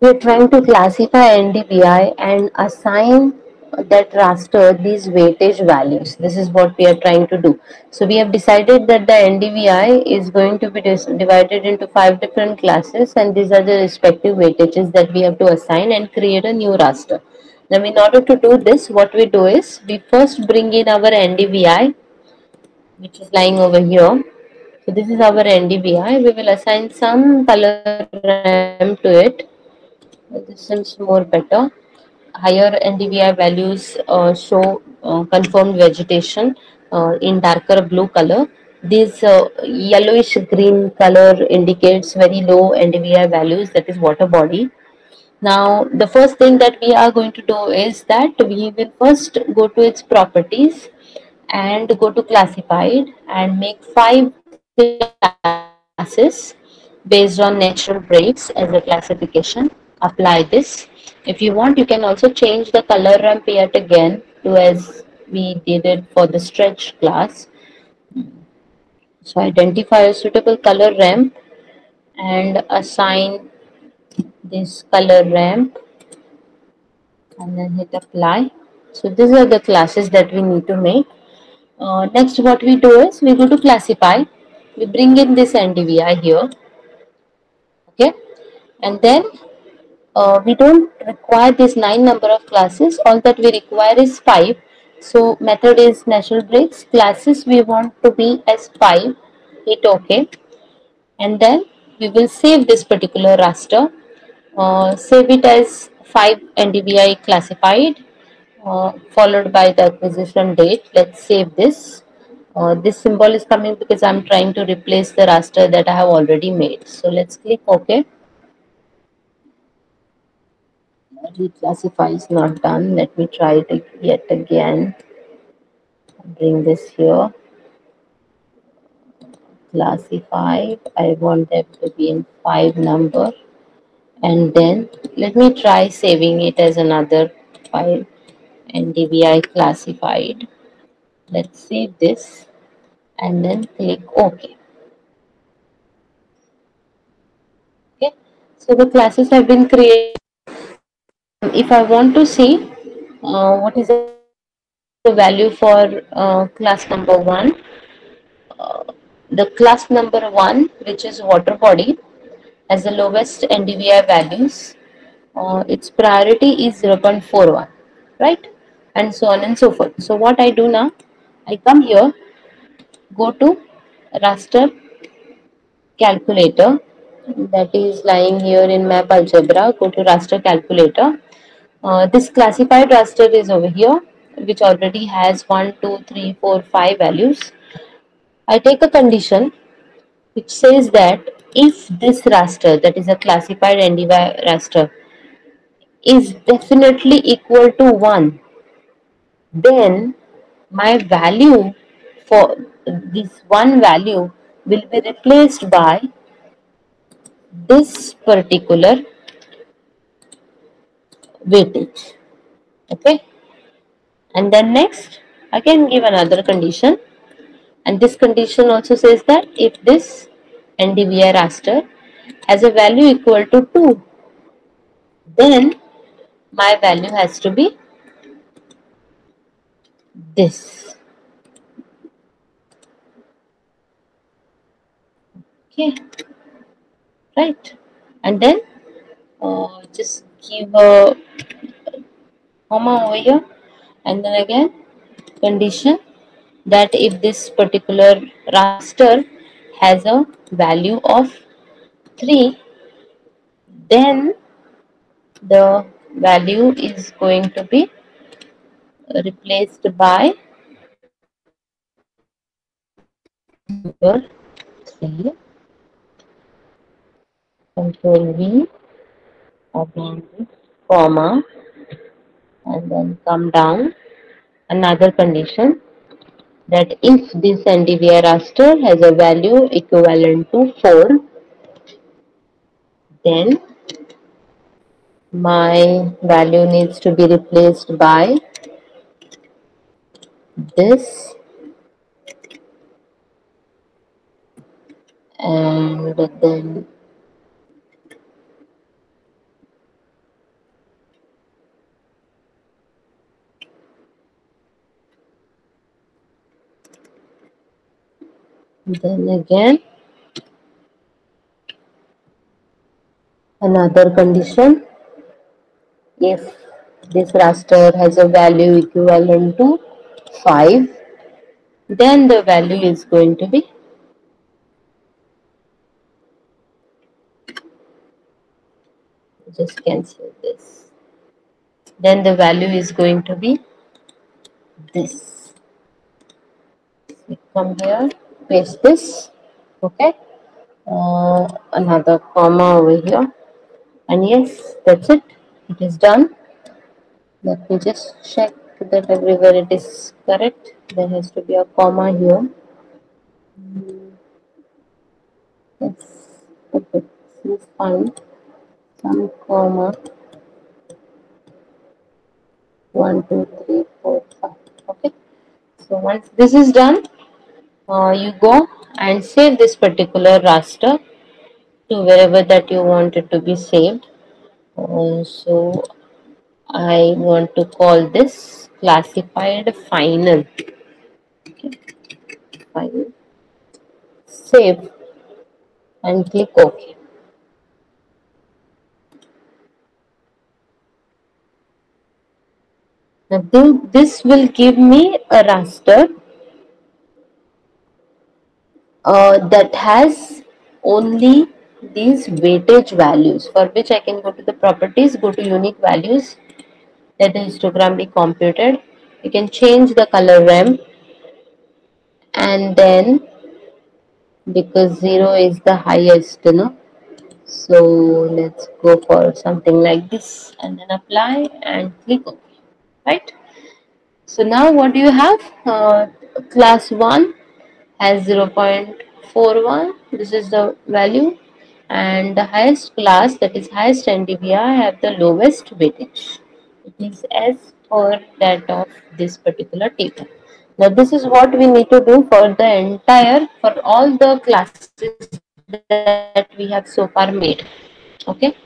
We're trying to classify NDVI and assign that raster these weightage values. This is what we are trying to do. So we have decided that the NDVI is going to be divided into 5 different classes, and these are the respective weightages that we have to assign and create a new raster. Now in order to do this, what we do is we first bring in our NDVI, which is lying over here. So this is our NDVI. We will assign some color ramp to it. This seems more better. Higher NDVI values show confirmed vegetation in darker blue color. This yellowish green color indicates very low NDVI values, that is water body. Now, the first thing that we are going to do is that we will first go to its properties and go to classified and make 5 classes based on natural breaks as a classification. Apply this. If you want, you can also change the color ramp yet again to as we did it for the stretch class. So identify a suitable color ramp and assign this color ramp and then hit apply. So these are the classes that we need to make. Next what we do is we go to classify, we bring in this NDVI here, okay, and then we don't require this 9 number of classes, all that we require is 5. So method is natural breaks, classes we want to be as 5, hit OK, and then we will save this particular raster, save it as 5 NDVI classified, followed by the acquisition date. Let's save this. This symbol is coming because I'm trying to replace the raster that I have already made. So let's click OK. Reclassify is not done. Let me try it yet again. Bring this here. Classify. I want them to be in 5 number. And then let me try saving it as another file. NDVI classified. Let's save this and then click OK. Okay. So the classes have been created. If I want to see what is the value for class number 1, the class number 1, which is water body, has the lowest NDVI values. Its priority is 0.41, right? And so on and so forth. So what I do now, I come here, go to raster calculator, that is lying here in map algebra. Go to raster calculator. This classified raster is over here, which already has 1, 2, 3, 4, 5 values. I take a condition which says that if this raster, that is a classified NDVI raster, is definitely equal to 1, then my value for this one value will be replaced by this particular weightage. Okay, and then next again give another condition, and this condition also says that if this NDVI raster has a value equal to 2, then my value has to be this. Okay, right, and then just give a comma over here, and then again condition that if this particular raster has a value of 3, then the value is going to be replaced by number 3, control V, again this comma, and then come down another condition that if this NDVI raster has a value equivalent to 4, then my value needs to be replaced by this, and then Then again, another condition, if this raster has a value equivalent to 5, then the value is going to be, just cancel this, then the value is going to be this. We come here, paste this, okay, another comma over here, and yes, that's it, it is done. Let me just check that everywhere it is correct. There has to be a comma here. Yes, okay, this is fine. Some comma, 1, 2, 3, 4, 5. Okay, so once this is done, you go and save this particular raster to wherever that you want it to be saved. So I want to call this classified final. Okay, file, save, and click OK. Now this will give me a raster that has only these weightage values, for which I can go to the properties, go to unique values, let the histogram be computed. You can change the color RAM, and then because 0 is the highest, so let's go for something like this and then apply and click OK, right? So now what do you have? Class 1 has 0.41, this is the value, and the highest class, that is highest NDVI, have the lowest weightage. It is as per that of this particular table. Now this is what we need to do for the entire, for all the classes that we have so far made. Okay,